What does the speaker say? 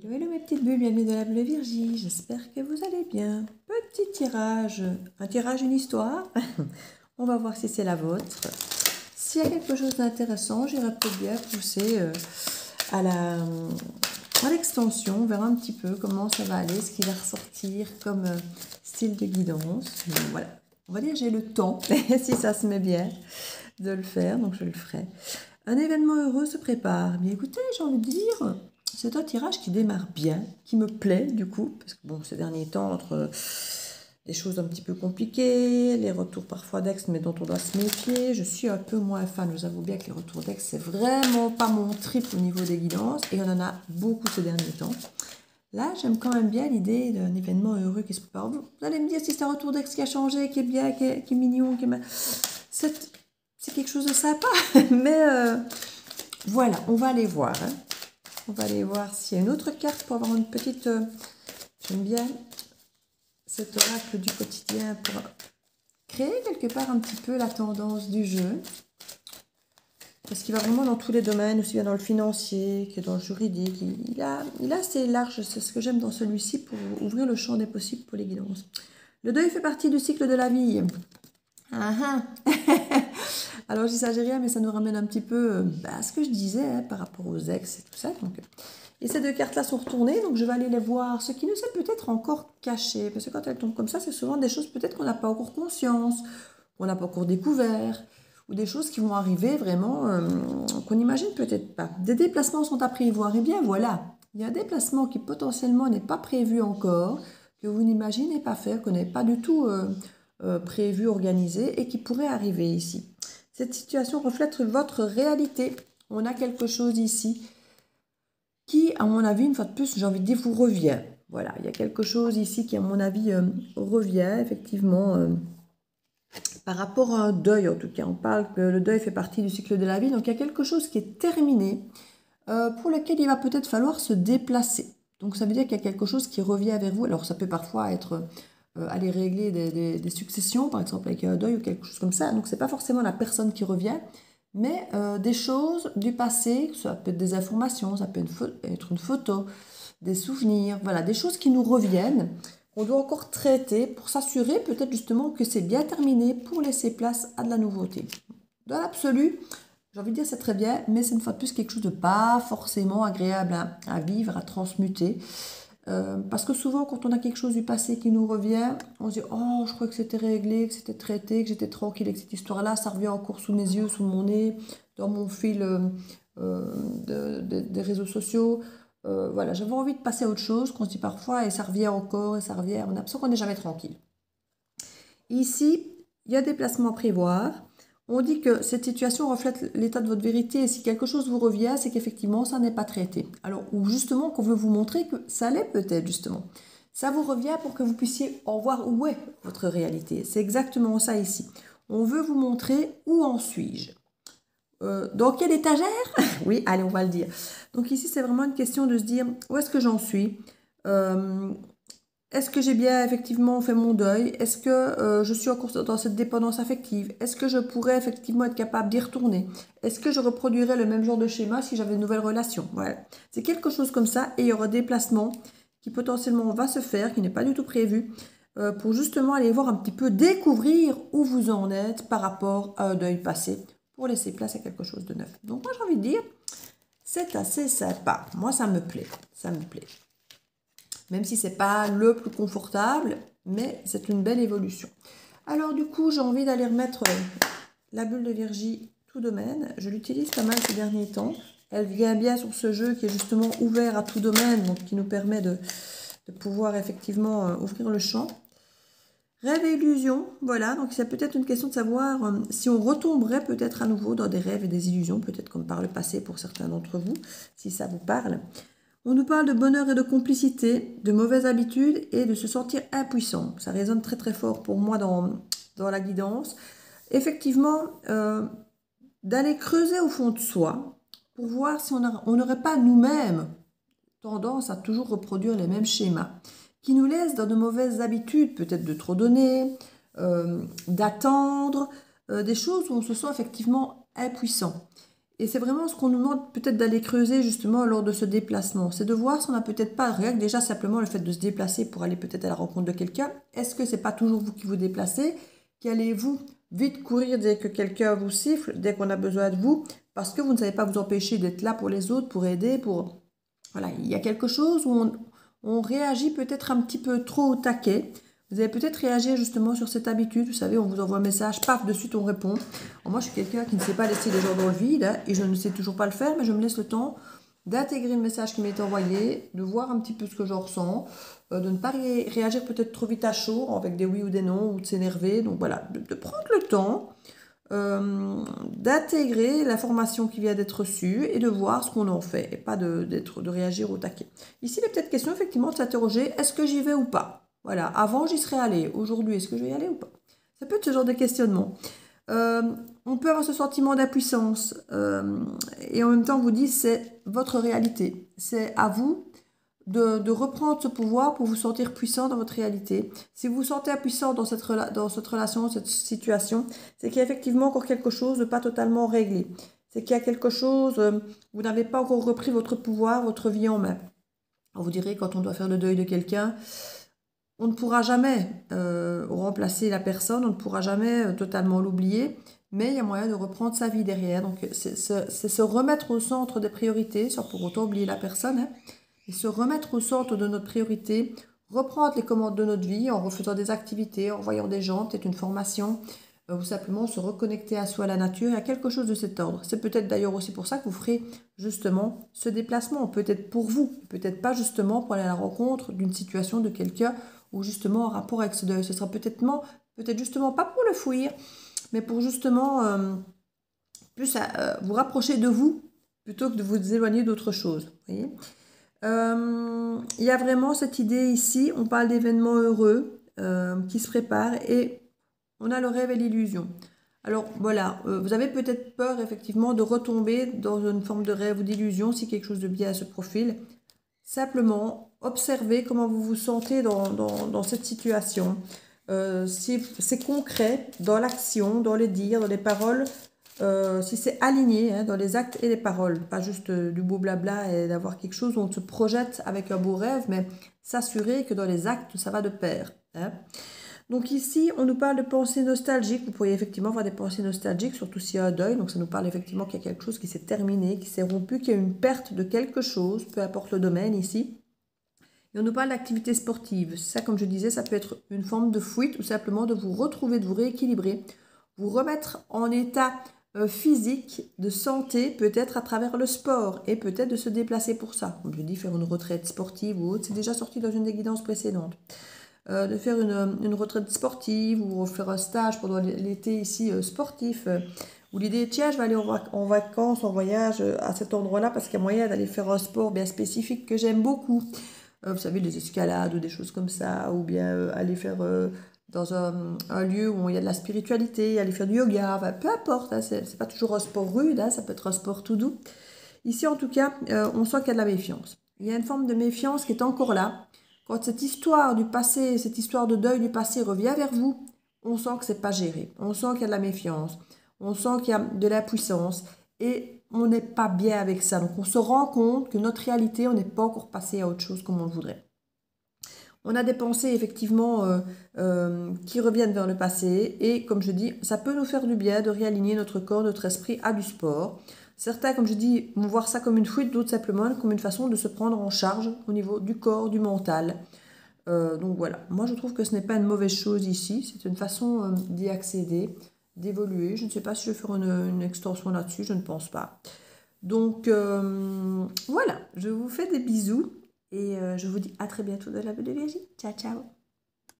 Hello, hello mes petites bulles, bienvenue dans la bulle Virgie, j'espère que vous allez bien. Petit tirage, un tirage, une histoire. On va voir si c'est la vôtre. S'il y a quelque chose d'intéressant, j'irai peut-être bien pousser à l'extension. On verra un petit peu comment ça va aller, ce qui va ressortir comme style de guidance. Donc, voilà, on va dire j'ai le temps, si ça se met bien, de le faire, donc je le ferai. Un événement heureux se prépare. Bien écoutez, j'ai envie de dire, c'est un tirage qui démarre bien, qui me plaît du coup, parce que bon, ces derniers temps, entre des choses un petit peu compliquées, les retours parfois d'ex, mais dont on doit se méfier, je suis un peu moins fan. Je vous avoue bien que les retours d'ex, c'est vraiment pas mon trip au niveau des guidances, et on en a beaucoup ces derniers temps. Là, j'aime quand même bien l'idée d'un événement heureux qui se prépare. Vous allez me dire si c'est un retour d'ex qui a changé, qui est bien, qui est mignon, qui est... C'est quelque chose de sympa, mais voilà, on va aller voir. Hein. On va aller voir s'il y a une autre carte pour avoir une petite... J'aime bien cet oracle du quotidien pour créer quelque part un petit peu la tendance du jeu. Parce qu'il va vraiment dans tous les domaines, aussi bien dans le financier que dans le juridique. Il a assez large, c'est ce que j'aime dans celui-ci pour ouvrir le champ des possibles pour les guidances. Le deuil fait partie du cycle de la vie. Ah ah. Alors, je dis ça, j'ai rien, mais ça nous ramène un petit peu à ce que je disais hein, par rapport aux ex et tout ça. Donc, et ces deux cartes-là sont retournées, donc je vais aller les voir. Ce qui nous est peut-être encore caché, parce que quand elles tombent comme ça, c'est souvent des choses peut-être qu'on n'a pas encore conscience, qu'on n'a pas encore découvert, ou des choses qui vont arriver vraiment qu'on n'imagine peut-être pas. Des déplacements sont à prévoir. Et bien voilà, il y a un déplacement qui potentiellement n'est pas prévu encore, que vous n'imaginez pas faire, que vous n'avez pas du tout prévu, organisé, et qui pourrait arriver ici. Cette situation reflète votre réalité. On a quelque chose ici qui, à mon avis, une fois de plus, j'ai envie de dire, vous revient. Voilà, il y a quelque chose ici qui, à mon avis, revient, effectivement, par rapport à un deuil, en tout cas. On parle que le deuil fait partie du cycle de la vie, donc il y a quelque chose qui est terminé, pour lequel il va peut-être falloir se déplacer. Donc ça veut dire qu'il y a quelque chose qui revient vers vous. Alors ça peut parfois être aller régler des successions, par exemple avec un deuil ou quelque chose comme ça. Donc c'est pas forcément la personne qui revient, mais des choses du passé, ça peut être des informations, ça peut être une photo, des souvenirs, voilà, des choses qui nous reviennent, qu'on doit encore traiter pour s'assurer peut-être justement que c'est bien terminé pour laisser place à de la nouveauté. Dans l'absolu, j'ai envie de dire c'est très bien, mais c'est une fois de plus quelque chose de pas forcément agréable à vivre, à transmuter. Parce que souvent, quand on a quelque chose du passé qui nous revient, on se dit « Oh, je crois que c'était réglé, que c'était traité, que j'étais tranquille avec cette histoire-là. Ça revient encore sous mes yeux, sous mon nez, dans mon fil des réseaux sociaux. Voilà, j'avais envie de passer à autre chose, qu'on se dit parfois, et ça revient encore, et ça revient. On a l'impression qu'on n'est jamais tranquille. Ici, il y a des placements à prévoir. On dit que cette situation reflète l'état de votre vérité et si quelque chose vous revient, c'est qu'effectivement, ça n'est pas traité. Alors, ou justement, qu'on veut vous montrer que ça l'est peut-être, justement. Ça vous revient pour que vous puissiez en voir où est votre réalité. C'est exactement ça ici. On veut vous montrer où en suis-je. Dans quelle étagère? Oui, allez, on va le dire. Donc ici, c'est vraiment une question de se dire où est-ce que j'en suis. Est-ce que j'ai bien effectivement fait mon deuil? Est-ce que je suis encore dans cette dépendance affective? Est-ce que je pourrais effectivement être capable d'y retourner? Est-ce que je reproduirais le même genre de schéma si j'avais une nouvelle relation? Voilà. C'est quelque chose comme ça et il y aura des placements qui potentiellement va se faire, qui n'est pas du tout prévu, pour justement aller voir un petit peu, découvrir où vous en êtes par rapport à un deuil passé pour laisser place à quelque chose de neuf. Donc moi j'ai envie de dire, c'est assez sympa. Moi ça me plaît, ça me plaît. Même si ce n'est pas le plus confortable, mais c'est une belle évolution. Alors du coup, j'ai envie d'aller remettre la bulle de Virgie tout domaine. Je l'utilise pas mal ces derniers temps. Elle vient bien sur ce jeu qui est justement ouvert à tout domaine, donc qui nous permet de pouvoir effectivement ouvrir le champ. Rêve et illusion, voilà, donc c'est peut-être une question de savoir si on retomberait peut-être à nouveau dans des rêves et des illusions, peut-être comme par le passé pour certains d'entre vous, si ça vous parle. On nous parle de bonheur et de complicité, de mauvaises habitudes et de se sentir impuissant. Ça résonne très très fort pour moi dans la guidance. Effectivement, d'aller creuser au fond de soi pour voir si on n'aurait pas nous-mêmes tendance à toujours reproduire les mêmes schémas qui nous laissent dans de mauvaises habitudes, peut-être de trop donner, d'attendre, des choses où on se sent effectivement impuissant. Et c'est vraiment ce qu'on nous demande peut-être d'aller creuser justement lors de ce déplacement. C'est de voir si on n'a peut-être pas, rien que déjà simplement le fait de se déplacer pour aller peut-être à la rencontre de quelqu'un. Est-ce que c'est pas toujours vous qui vous déplacez? Qu'allez-vous vite courir dès que quelqu'un vous siffle, dès qu'on a besoin de vous, parce que vous ne savez pas vous empêcher d'être là pour les autres, pour aider, pour... Voilà, il y a quelque chose où on réagit peut-être un petit peu trop au taquet. Vous allez peut-être réagir justement sur cette habitude. Vous savez, on vous envoie un message, paf, de suite on répond. Alors moi, je suis quelqu'un qui ne sait pas laisser les gens dans le vide, hein, et je ne sais toujours pas le faire, mais je me laisse le temps d'intégrer le message qui m'est envoyé, de voir un petit peu ce que j'en ressens, de ne pas réagir peut-être trop vite à chaud, avec des oui ou des non, ou de s'énerver. Donc voilà, de prendre le temps d'intégrer l'information qui vient d'être reçue et de voir ce qu'on en fait, et pas de réagir au taquet. Ici, il est peut-être question effectivement de s'interroger, est-ce que j'y vais ou pas? Voilà, avant j'y serais allée, aujourd'hui est-ce que je vais y aller ou pas? Ça peut être ce genre de questionnement. On peut avoir ce sentiment d'impuissance et en même temps on vous dit c'est votre réalité, c'est à vous de reprendre ce pouvoir pour vous sentir puissant dans votre réalité. Si vous vous sentez impuissant dans cette relation, cette situation, c'est qu'il y a effectivement encore quelque chose de pas totalement réglé. C'est qu'il y a quelque chose, vous n'avez pas encore repris votre pouvoir, votre vie en main. Alors vous direz, quand on doit faire le deuil de quelqu'un, on ne pourra jamais remplacer la personne, on ne pourra jamais totalement l'oublier, mais il y a moyen de reprendre sa vie derrière. Donc c'est se remettre au centre des priorités, sans pour autant oublier la personne, hein, et se remettre au centre de notre priorité, reprendre les commandes de notre vie en refaisant des activités, en voyant des gens, peut-être une formation, ou simplement se reconnecter à soi, à la nature, à quelque chose de cet ordre. C'est peut-être d'ailleurs aussi pour ça que vous ferez justement ce déplacement, peut-être pour vous, peut-être pas justement pour aller à la rencontre d'une situation de quelqu'un ou justement en rapport avec ce deuil. Ce sera peut-être justement pas pour le fuir, mais pour justement plus vous rapprocher de vous plutôt que de vous éloigner d'autre chose. Voyez, il y a vraiment cette idée ici, on parle d'événements heureux qui se préparent et on a le rêve et l'illusion. Alors voilà, vous avez peut-être peur effectivement de retomber dans une forme de rêve ou d'illusion si quelque chose de bien se profile. Simplement, observez comment vous vous sentez dans cette situation. Si c'est concret dans l'action, dans les dires, dans les paroles, si c'est aligné hein, dans les actes et les paroles, pas juste du beau blabla et d'avoir quelque chose où on se projette avec un beau rêve, mais s'assurer que dans les actes, ça va de pair. Hein. Donc ici, on nous parle de pensées nostalgiques. Vous pourriez effectivement avoir des pensées nostalgiques, surtout s'il y a un deuil. Donc ça nous parle effectivement qu'il y a quelque chose qui s'est terminé, qui s'est rompu, qu'il y a une perte de quelque chose, peu importe le domaine ici. Et on nous parle d'activité sportive. Ça, comme je disais, ça peut être une forme de fuite ou simplement de vous retrouver, de vous rééquilibrer, vous remettre en état physique, de santé, peut-être à travers le sport et peut-être de se déplacer pour ça. Comme je dis, faire une retraite sportive ou autre, c'est déjà sorti dans une des guidances précédentes. De faire une retraite sportive ou faire un stage pendant l'été ici sportif. Où l'idée est, tiens, je vais aller en vacances, en voyage à cet endroit-là parce qu'il y a moyen d'aller faire un sport bien spécifique que j'aime beaucoup. Vous savez, des escalades ou des choses comme ça. Ou bien aller faire dans un lieu où il y a de la spiritualité, aller faire du yoga. Enfin, peu importe, hein, c'est pas toujours un sport rude, hein, ça peut être un sport tout doux. Ici, en tout cas, on sent qu'il y a de la méfiance. Il y a une forme de méfiance qui est encore là. Quand cette histoire du passé, cette histoire de deuil du passé revient vers vous, on sent que c'est pas géré. On sent qu'il y a de la méfiance. On sent qu'il y a de l'impuissance. Et on n'est pas bien avec ça. Donc on se rend compte que notre réalité, on n'est pas encore passé à autre chose comme on le voudrait. On a des pensées effectivement qui reviennent vers le passé. Et comme je dis, ça peut nous faire du bien de réaligner notre corps, notre esprit à du sport. Certains, comme je dis, vont voir ça comme une fuite, d'autres simplement comme une façon de se prendre en charge au niveau du corps, du mental. Donc voilà, moi je trouve que ce n'est pas une mauvaise chose ici, c'est une façon d'y accéder, d'évoluer. Je ne sais pas si je vais faire une extension là-dessus, je ne pense pas. Donc voilà, je vous fais des bisous et je vous dis à très bientôt dans la Bulle de Vierge. Ciao, ciao.